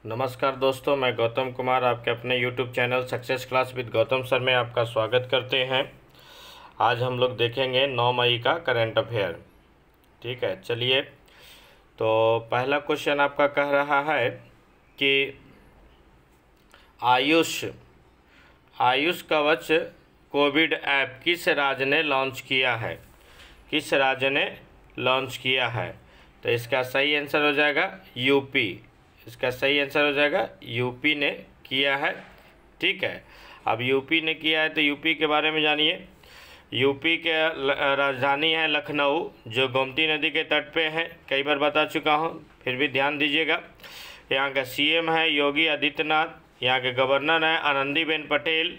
नमस्कार दोस्तों, मैं गौतम कुमार आपके अपने YouTube channel success class with Gautam sir में आपका स्वागत करते हैं। आज हम लोग देखेंगे 9 मई का करंट अफेयर। ठीक है, चलिए। तो पहला क्वेश्चन आपका कह रहा है कि आयुष कवच कोविड ऐप किस राज्य ने लॉन्च किया है? किस राज्य ने लॉन्च किया है? तो इसका सही आंसर हो जाएगा यूपी। इसका सही आंसर हो जाएगा यूपी ने किया है। ठीक है, अब यूपी ने किया है तो यूपी के बारे में जानिए। यूपी के राजधानी है लखनऊ, जो गोमती नदी के तट पे है। कई बार बता चुका हूँ, फिर भी ध्यान दीजिएगा। यहाँ का सीएम है योगी आदित्यनाथ। यहाँ के गवर्नर हैं आनंदीबेन पटेल।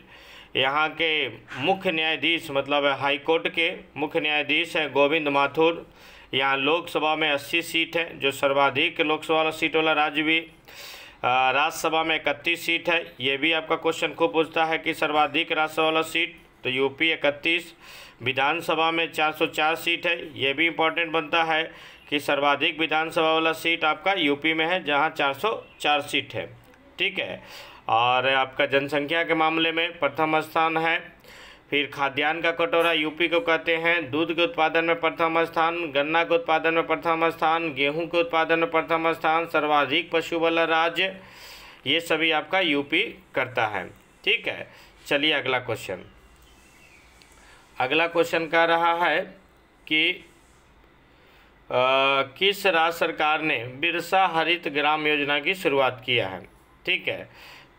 यहाँ के मुख्य न्यायाधीश मतलब हाई कोर्ट के मुख्य न्यायाधीश हैं गोविंद माथुर। यहाँ लोकसभा में 80 सीट है, जो सर्वाधिक लोकसभा वाला सीट वाला राज्य भी। राज्यसभा में 31 सीट है। ये भी आपका क्वेश्चन खूब पूछता है कि सर्वाधिक राज्यसभा वाला सीट, तो यूपी 31। विधानसभा में 404 सीट है। ये भी इम्पोर्टेंट बनता है कि सर्वाधिक विधानसभा वाला सीट आपका यूपी में है, जहाँ 404 सीट है। ठीक है, और आपका जनसंख्या के मामले में प्रथम स्थान है। फिर खाद्यान्न का कटोरा यूपी को कहते हैं। दूध के उत्पादन में प्रथम स्थान, गन्ना के उत्पादन में प्रथम स्थान, गेहूं के उत्पादन में प्रथम स्थान, सर्वाधिक पशु वाला राज्य, ये सभी आपका यूपी करता है। ठीक है, चलिए अगला क्वेश्चन। अगला क्वेश्चन कह रहा है कि किस राज्य सरकार ने बिरसा हरित ग्राम योजना की शुरुआत किया है? ठीक है,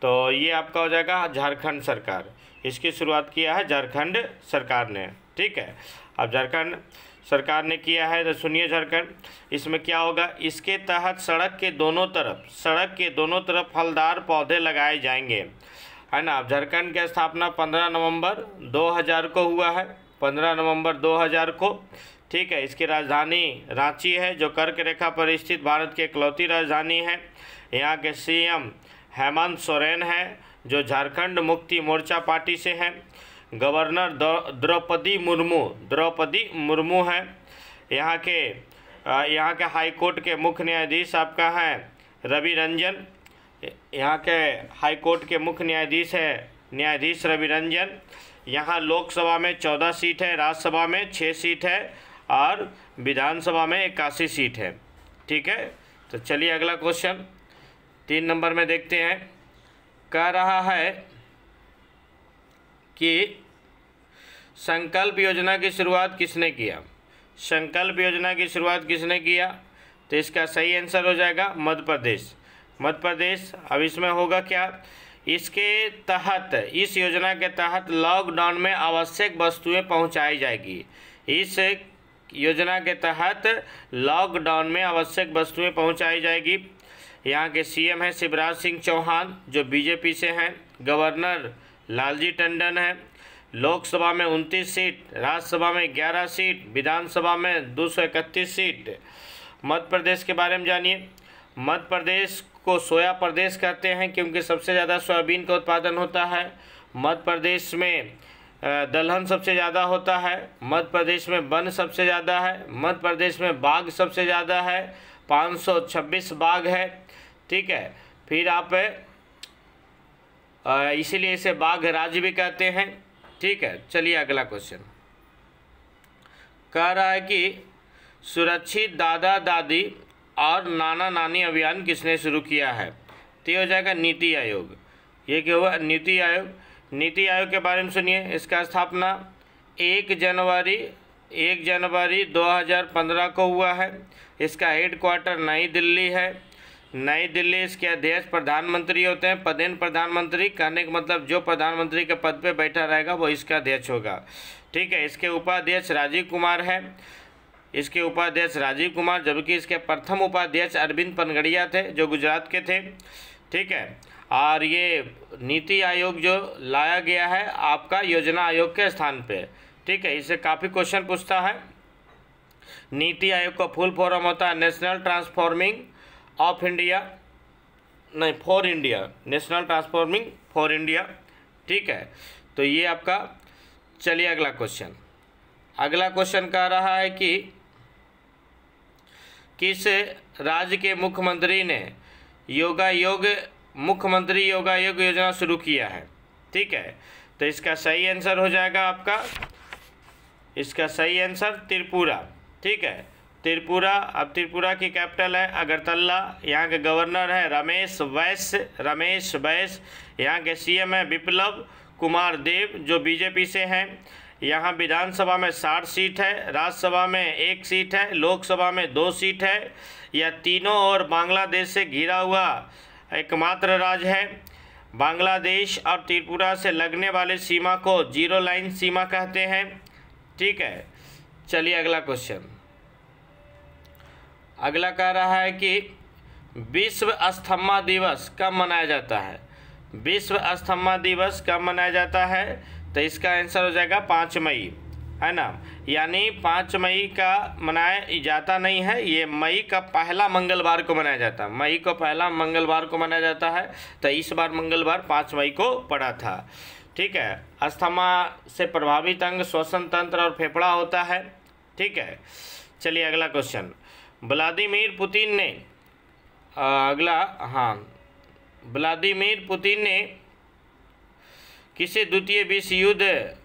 तो ये आपका हो जाएगा झारखंड सरकार। इसकी शुरुआत किया है झारखंड सरकार ने। ठीक है, अब झारखंड सरकार ने किया है तो सुनिए झारखंड। इसमें क्या होगा, इसके तहत सड़क के दोनों तरफ फलदार पौधे लगाए जाएंगे, है ना। अब झारखंड की स्थापना 15 नवंबर 2000 को हुआ है, 15 नवंबर 2000 को। ठीक है, इसकी राजधानी रांची है, जो कर्क रेखा पर स्थित भारत की इकलौती राजधानी है। यहाँ के सीएम हेमंत सोरेन है, जो झारखंड मुक्ति मोर्चा पार्टी से हैं। गवर्नर द्रौपदी मुर्मू हैं। यहाँ के हाई कोर्ट के मुख्य न्यायाधीश आपका हैं रवि रंजन। यहाँ के हाई कोर्ट के मुख्य न्यायाधीश है न्यायाधीश रवि रंजन। यहाँ लोकसभा में 14 सीट है, राज्यसभा में 6 सीट है और विधानसभा में 81 सीट है। ठीक है, तो चलिए अगला क्वेश्चन 3 नंबर में देखते हैं। कह रहा है कि संकल्प योजना की शुरुआत किसने किया? संकल्प योजना की शुरुआत किसने किया? तो इसका सही आंसर हो जाएगा मध्य प्रदेश। अब इसमें होगा क्या, इसके तहत, इस योजना के तहत लॉकडाउन में आवश्यक वस्तुएं पहुंचाई जाएगी। इस योजना के तहत लॉकडाउन में आवश्यक वस्तुएं पहुंचाई जाएगी। यहाँ के सीएम हैं शिवराज सिंह चौहान, जो बीजेपी से हैं। गवर्नर लालजी टंडन हैं। लोकसभा में 29 सीट, राज्यसभा में 11 सीट, विधानसभा में 231 सीट। मध्य प्रदेश के बारे में जानिए। मध्य प्रदेश को सोया प्रदेश कहते हैं, क्योंकि सबसे ज़्यादा सोयाबीन का उत्पादन होता है। मध्य प्रदेश में दलहन सबसे ज़्यादा होता है। मध्य प्रदेश में वन सबसे ज़्यादा है। मध्य प्रदेश में बाघ सबसे ज़्यादा है, 526 बाघ है। ठीक है, फिर आप इसीलिए इसे बाघ राज्य भी कहते हैं। ठीक है, चलिए अगला क्वेश्चन। कह रहा है कि सुरक्षित दादा दादी और नाना नानी अभियान किसने शुरू किया है? तो ये हो जाएगा नीति आयोग। ये क्या हुआ, नीति आयोग। नीति आयोग के बारे में सुनिए। इसका स्थापना 1 जनवरी 2015 को हुआ है। इसका हेडक्वार्टर नई दिल्ली है। नई दिल्ली। इसके अध्यक्ष प्रधानमंत्री होते हैं। पदेन प्रधानमंत्री कहने का मतलब जो प्रधानमंत्री के पद पे बैठा रहेगा वो इसका अध्यक्ष होगा। ठीक है, इसके उपाध्यक्ष राजीव कुमार है। जबकि इसके प्रथम उपाध्यक्ष अरविंद पनगड़िया थे, जो गुजरात के थे। ठीक है, और ये नीति आयोग जो लाया गया है आपका योजना आयोग के स्थान पे। ठीक है, इससे काफ़ी क्वेश्चन पूछता है। नीति आयोग का फुल फॉर्म होता है नेशनल ट्रांसफॉर्मिंग फॉर इंडिया। ठीक है, तो ये आपका। चलिए अगला क्वेश्चन कह रहा है कि किस राज्य के मुख्यमंत्री ने योगायोग मुख्यमंत्री योगायोग योजना शुरू किया है? ठीक है, तो इसका सही आंसर हो जाएगा आपका, इसका सही आंसर त्रिपुरा। ठीक है, त्रिपुरा। अब त्रिपुरा की कैपिटल है अगरतला, यहाँ के गवर्नर है रमेश बैस, यहाँ के सीएम है बिप्लब कुमार देव जो बीजेपी से हैं। यहाँ विधानसभा में 60 सीट है, राज्यसभा में 1 सीट है, लोकसभा में 2 सीट है। यह तीनों और बांग्लादेश से घिरा हुआ एकमात्र राज्य है। बांग्लादेश और त्रिपुरा से लगने वाले सीमा को जीरो लाइन सीमा कहते हैं। ठीक है, चलिए अगला क्वेश्चन। अगला कह रहा है कि विश्व अस्थमा दिवस कब मनाया जाता है? विश्व अस्थमा दिवस कब मनाया जाता है? तो इसका आंसर हो जाएगा 5 मई, है ना। यानी 5 मई का मनाया जाता नहीं है, ये मई का पहला मंगलवार को मनाया जाता है। मई को पहला मंगलवार को मनाया जाता है, तो इस बार मंगलवार 5 मई को पड़ा था। ठीक है, अस्थमा से प्रभावित अंग श्वसन तंत्र और फेफड़ा होता है। ठीक है, चलिए अगला क्वेश्चन। व्लादिमीर पुतिन ने व्लादिमीर पुतिन ने किसे द्वितीय विश्व युद्ध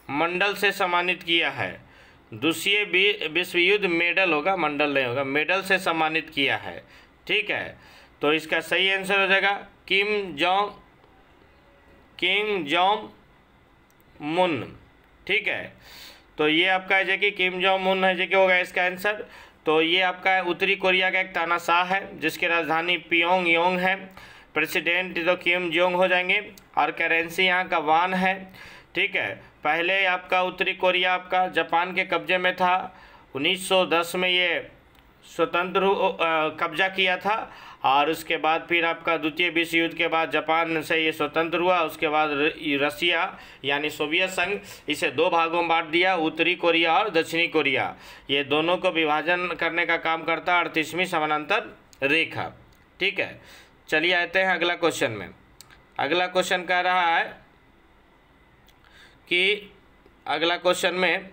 मंडल से सम्मानित किया है? द्वितीय विश्व युद्ध मेडल होगा, मंडल नहीं होगा, मेडल से सम्मानित किया है। ठीक है, तो इसका सही आंसर हो जाएगा किम जोंग मुन। ठीक है, तो ये आपका है जो कि किम जोंग मुन है जो कि होगा इसका आंसर। तो ये आपका उत्तरी कोरिया का एक तानाशाह है जिसकी राजधानी पियोंगयांग है। प्रेसिडेंट तो किम जोंग हो जाएंगे और करेंसी यहाँ का वान है। ठीक है, पहले आपका उत्तरी कोरिया आपका जापान के कब्जे में था। 1910 में ये स्वतंत्र कब्जा किया था और उसके बाद फिर आपका द्वितीय विश्व युद्ध के बाद जापान से ये स्वतंत्र हुआ। उसके बाद रसिया यानी सोवियत संघ इसे 2 भागों में बांट दिया, उत्तरी कोरिया और दक्षिणी कोरिया। ये दोनों को विभाजन करने का काम करता है 38वीं समानांतर रेखा। ठीक है, चलिए आते हैं अगला क्वेश्चन में। अगला क्वेश्चन कह रहा है कि अगला क्वेश्चन में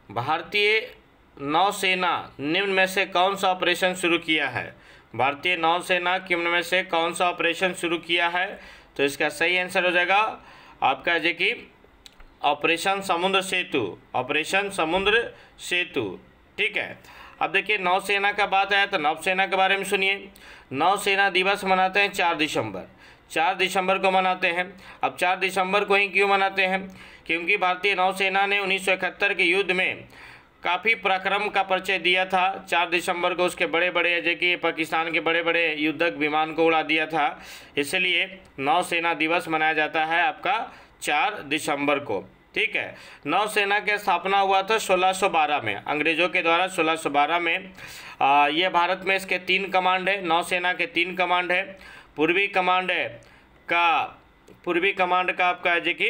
भारतीय नौसेना निम्न में से कौन सा ऑपरेशन शुरू किया है? भारतीय नौसेना निम्न में से कौन सा ऑपरेशन शुरू किया है? तो इसका सही आंसर हो जाएगा आपका जो कि ऑपरेशन समुद्र सेतु। ठीक है, अब देखिए नौसेना का बात आया तो नौसेना के बारे में सुनिए। नौसेना दिवस मनाते हैं 4 दिसंबर को मनाते हैं। अब 4 दिसंबर को ही क्यों मनाते हैं? क्योंकि भारतीय नौसेना ने 1971 के युद्ध में काफ़ी पराक्रम का परिचय दिया था। 4 दिसंबर को उसके बड़े बड़े जैसे कि पाकिस्तान के बड़े बड़े युद्धक विमान को उड़ा दिया था, इसलिए नौसेना दिवस मनाया जाता है आपका 4 दिसंबर को। ठीक है, नौसेना की स्थापना हुआ था 1612 में, अंग्रेज़ों के द्वारा 1612 में। ये भारत में इसके 3 कमांड है, नौसेना के 3 कमांड है। पूर्वी कमांड का आपका है जो कि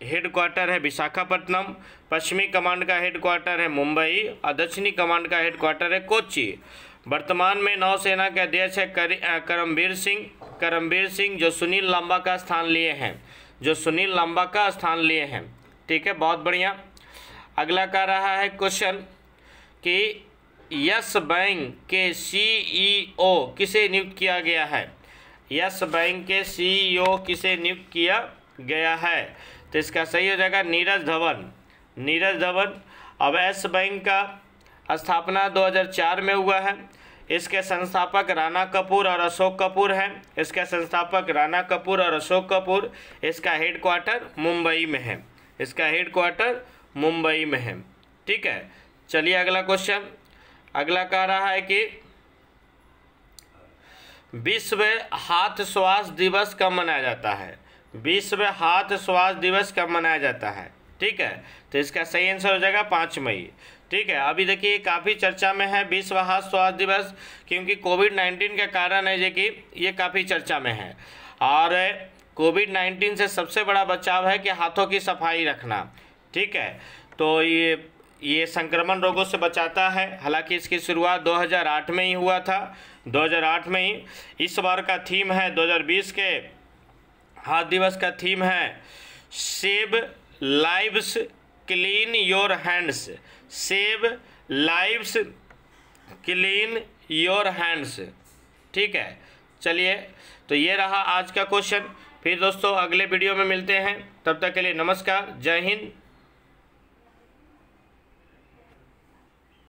हेडक्वार्टर है विशाखापट्टनम, पश्चिमी कमांड का हेडक्वार्टर है मुंबई और दक्षिणी कमांड का हेडक्वार्टर है कोच्चि। वर्तमान में नौसेना के अध्यक्ष है करमबीर सिंह जो सुनील लांबा का स्थान लिए हैं। ठीक है, बहुत बढ़िया। अगला कह रहा है क्वेश्चन कि यस बैंक के सीईओ किसे नियुक्त किया गया है? यस बैंक के सीईओ किसे नियुक्त किया गया है? तो इसका सही हो जाएगा नीरज धवन। अब यस बैंक का स्थापना 2004 में हुआ है। इसके संस्थापक राणा कपूर और अशोक कपूर हैं। इसका हेडक्वार्टर मुंबई में है। ठीक है, चलिए अगला क्वेश्चन। अगला कह रहा है कि विश्व हाथ स्वास्थ्य दिवस कब मनाया जाता है? ठीक है, तो इसका सही आंसर हो जाएगा 5 मई। ठीक है, अभी देखिए काफ़ी चर्चा में है विश्व हाथ स्वास्थ्य दिवस, क्योंकि कोविड-19 के कारण है जो कि ये काफ़ी चर्चा में है। और कोविड-19 से सबसे बड़ा बचाव है कि हाथों की सफाई रखना। ठीक है, तो ये संक्रमण रोगों से बचाता है। हालांकि इसकी शुरुआत 2008 में ही हुआ था, 2008 में ही। इस बार का थीम है 2020 के हाथ दिवस का थीम है save lives clean your hands. Save lives clean your hands. ठीक है, चलिए तो ये रहा आज का क्वेश्चन। फिर दोस्तों अगले वीडियो में मिलते हैं, तब तक के लिए नमस्कार, जय हिंद,